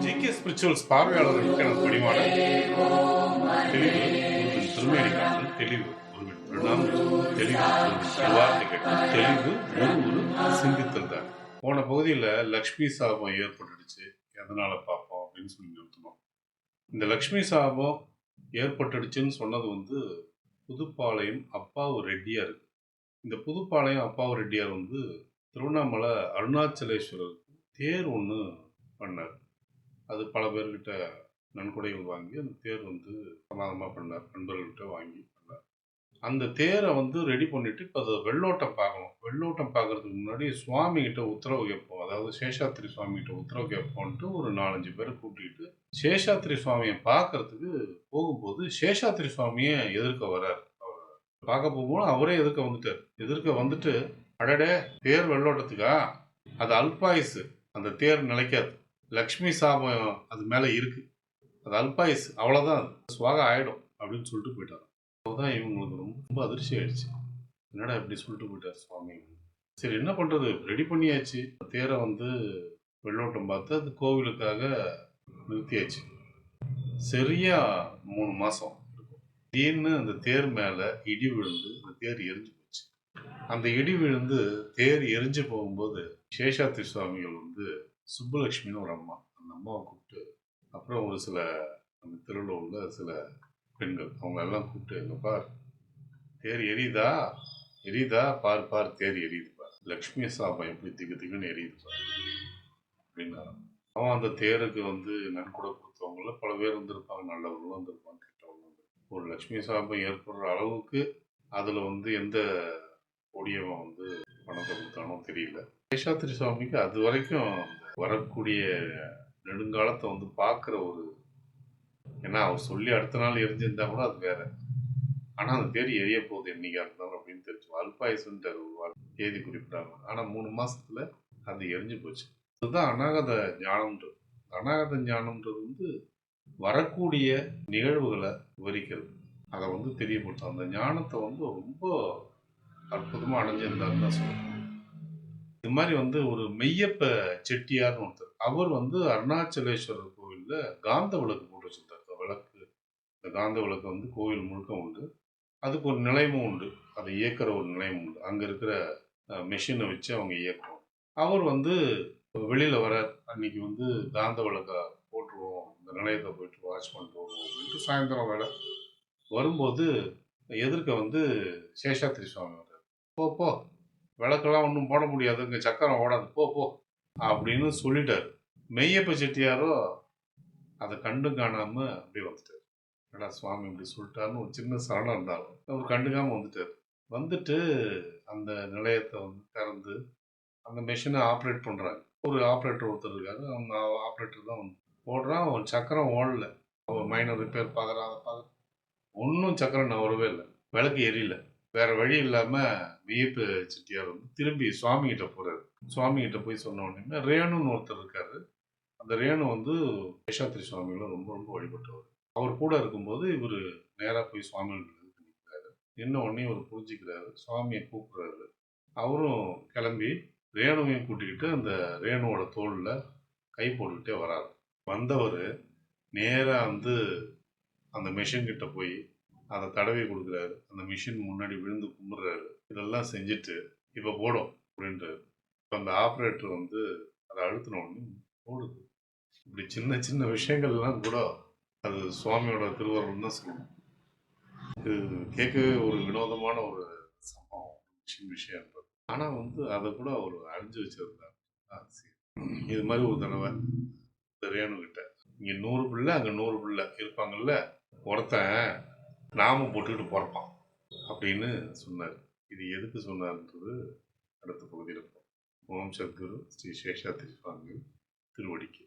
GK spirituals பார்வையாளர்களுக்கு எனது பணிவான தெளிவு குருவின் திருமேனி காட்டல், தெளிவு குருவின் பிரணாமம், தெளிவு குருவின் வார்த்தை கேட்டல், தெளிவு ஒரு சிந்தித்தல் தான். போன பகுதியில் லக்ஷ்மி சாபம் ஏற்பட்டுடுச்சு, எதனால பார்ப்போம் அப்படின்னு சொல்லி நிறுத்தணும். இந்த லக்ஷ்மி சாபம் ஏற்பட்டுடுச்சுன்னு சொன்னது வந்து புதுப்பாளையம் அப்பாவு ரெட்டியார். இந்த புதுப்பாளையம் அப்பாவு ரெட்டியார் வந்து திருவண்ணாமலை அருணாச்சலேஸ்வரர் தேர் ஒன்று பண்ணார். அது பல பேர்கிட்ட நன்கொடைகள் வாங்கி அந்த தேர் வந்து பிரமாதமாக பண்ணார், நண்பர்கள்கிட்ட வாங்கி பண்ணார். அந்த தேரை வந்து ரெடி பண்ணிட்டு இப்போ அதை வெள்ளோட்டம் பார்க்கணும். வெள்ளோட்டம் பார்க்கறதுக்கு முன்னாடி சுவாமி கிட்ட உத்தரவு கேட்போம், அதாவது சேஷாத்திரி சுவாமி கிட்ட உத்தரவு கேட்போன்ட்டு ஒரு 4-5 பேரை கூட்டிகிட்டு சேஷாத்திரி சுவாமியை பார்க்கறதுக்கு போகும்போது சேஷாத்திரி சுவாமியை எதிர்க்க வர்றார். அவர் பார்க்க போகும்போது அவரே எதிர்க்க வந்துட்டு அடடே தேர் வெள்ளோட்டத்துக்கா, அது அல்பாயுசு, அந்த தேர் நிலைக்காது, லக்ஷ்மி சாபம் அது மேலே இருக்கு, அது அல்பாயுசு, அவ்வளோதான், அது சுவாக ஆயிடும் அப்படின்னு சொல்லிட்டு போயிட்டார். அப்போதான் இவங்களுக்கு ரொம்ப அதிர்ச்சி ஆயிடுச்சு. என்னடா இப்படி சொல்லிட்டு போயிட்டார் சுவாமி. சரி என்ன பண்ணுறது, ரெடி பண்ணியாச்சு. தேரை வந்து வெள்ளோட்டம் பார்த்து அது கோவிலுக்காக நிறுத்தியாச்சு. சரியா 3 மாதம் இருக்கும். திடீர்னு அந்த தேர் மேலே இடி விழுந்து அந்த தேர் எரிஞ்சு போச்சு. அந்த இடி விழுந்து தேர் எரிஞ்சு போகும்போது சேஷாத்திரி சுவாமிகள் வந்து சுப்புலட்சுமின்னு ஒரு அம்மா, அந்த அம்மாவை கூப்பிட்டு, அப்புறம் ஒரு சில அந்த தெருவில் உள்ள சில பெண்கள் அவங்க எல்லாம் கூப்பிட்டு, எங்க பார் தேர் எரியுதா பார் தேர் எரியுது பார், லக்ஷ்மி சாபம் எப்படி திக்குன்னு எரியுது பார் அப்படின்னாரு. அவன் அந்த தேருக்கு வந்து நன்கொடை கொடுத்தவங்கள பல பேர் வந்திருப்பாங்க, நல்லவர்களும் வந்திருப்பாங்க, கெட்டவங்களும் வந்திருப்பாங்க. ஒரு லக்ஷ்மி சாபம் ஏற்படுற அளவுக்கு அதில் வந்து எந்த கொடியவன் வந்து பணத்தை கொடுத்தானோ தெரியல. சேஷாத்திரி சுவாமிக்கு அது வரைக்கும் வரக்கூடிய நெடுங்காலத்தை வந்து பார்க்குற ஒரு, ஏன்னா அவர் சொல்லி அடுத்த நாள் எரிஞ்சிருந்தா கூட அது வேற, ஆனால் அந்த தேடி எரிய போகுது என்னைக்கா இருந்தாலும் அப்படின்னு தெரிஞ்சு அல்பாயுசுன்ட்டு ஒரு தேதி குறிப்பிட்டாங்க. ஆனால் 3 மாசத்துல அது எரிஞ்சு போச்சு. அதுதான் அநாகத ஞானம்ன்றது. அநாகத ஞானம்ன்றது வந்து வரக்கூடிய நிகழ்வுகளை விவரிக்கிறது, அதை வந்து தெரியப்படுத்தும். அந்த ஞானத்தை வந்து ரொம்ப அற்புதமாக அடைஞ்சிருந்தாருன்னு தான் சொல்லுவேன். இது மாதிரி வந்து ஒரு மெய்யப்ப செட்டியார்னு ஒருத்தர், அவர் வந்து அருணாச்சலேஸ்வரர் கோவிலில் காந்த விளக்கு போட்டு வச்சிருந்தார். விளக்கு, இந்த காந்த விளக்கு வந்து கோவில் முழுக்க உண்டு, அதுக்கு ஒரு நிலையமும் உண்டு, அதை இயக்கிற ஒரு நிலையம் உண்டு. அங்கே இருக்கிற மெஷினை வச்சு அவங்க இயக்குவோம். அவர் வந்து வெளியில் வர அன்னைக்கு வந்து காந்த விளக்கை போட்டுருவோம், இந்த நிலையத்தை போயிட்டு வாட்ச் பண்ணிட்டு வருவோம் அப்படின்ட்டு சாயந்தரம் வேலை வரும்போது எதிர்க்க வந்து சேஷாத்திரி சுவாமி வர்றார். போ விளக்கெல்லாம் ஒன்றும் போட முடியாது, இங்கே சக்கரம் ஓடாது, போ அப்படின்னு சொல்லிட்டார். மெய்யப்ப செட்டியாரோ அதை கண்டும் காணாமல் அப்படியே வந்துட்டார். ஏன்னா சுவாமி இப்படி சொல்லிட்டாருன்னு ஒரு சின்ன சரணம் இருந்தாலும் அவர் கண்டுக்காமல் வந்துட்டார். வந்துட்டு அந்த நிலையத்தை வந்து திறந்து அந்த மிஷினை ஆப்ரேட் பண்ணுறாங்க. ஒரு ஆப்ரேட்டர் ஒருத்தர் இருக்காரு, அவங்க ஆப்ரேட்டர் தான் வந்து போடுறான். ஒரு சக்கரம் ஓடல, அவர் மைனர் ரிப்பேர் பார்க்குறாங்க, ஒன்றும் சக்கரம் நவரவே இல்லை, விளக்கு எரியல. வேற வழி இல்லாமல் மெய்யப்ப செட்டியார் வந்து திரும்பி சுவாமி கிட்ட போறாரு. சுவாமி கிட்ட போய் சொன்ன உடனே ரேணுன்னு ஒருத்தர் இருக்காரு, அந்த ரேணு வந்து சேஷாத்திரி சுவாமிகளை ரொம்ப ரொம்ப வழிபட்டவர். அவர் கூட இருக்கும்போது இவர் நேராக போய் சுவாமிகள் நிற்கிறாரு. என்ன உடனே இவர் புரிஞ்சுக்கிறாரு, சுவாமியை கூப்பிடுறாரு. அவரும் கிளம்பி ரேணுவையும் கூட்டிக்கிட்டு அந்த ரேணுவோட தோளில் கை போட்டுக்கிட்டே வராரு. வந்தவர் நேராக வந்து அந்த மிஷின் கிட்ட போய் அதை தடவி கொடுக்குறாரு. அந்த மிஷின் முன்னாடி விழுந்து கும்பிட்றாரு. இதெல்லாம் செஞ்சுட்டு இப்போ போடும் அப்படின்றாரு. இப்போ அந்த ஆப்ரேட்டர் வந்து அதை அழுத்தின உடனே ஓடுது. இப்படி சின்ன சின்ன விஷயங்கள்லாம் கூட அது சுவாமியோட திருவருள்னு தான் சொல்லணும். இது கேட்கவே ஒரு வினோதமான ஒரு சம்பவம், விஷயம். ஆனால் வந்து அதை கூட அவர் அழிஞ்சு வச்சிருந்தார். இது மாதிரி ஒரு தடவை ரேணுகிட்ட இங்கே 100 பிள்ளை அங்கே 100 பிள்ளை இருப்பாங்கல்ல, ஒருத்தன் நாமம் போட்டுக்கிட்டு பிறப்பான் அப்படின்னு சொன்னார். இது எதுக்கு சொன்னார்ன்றது அடுத்த பகுதியில். ஓம் சத்குரு ஸ்ரீ சேஷாத்திரி சுவாமி திருவடிக்கு.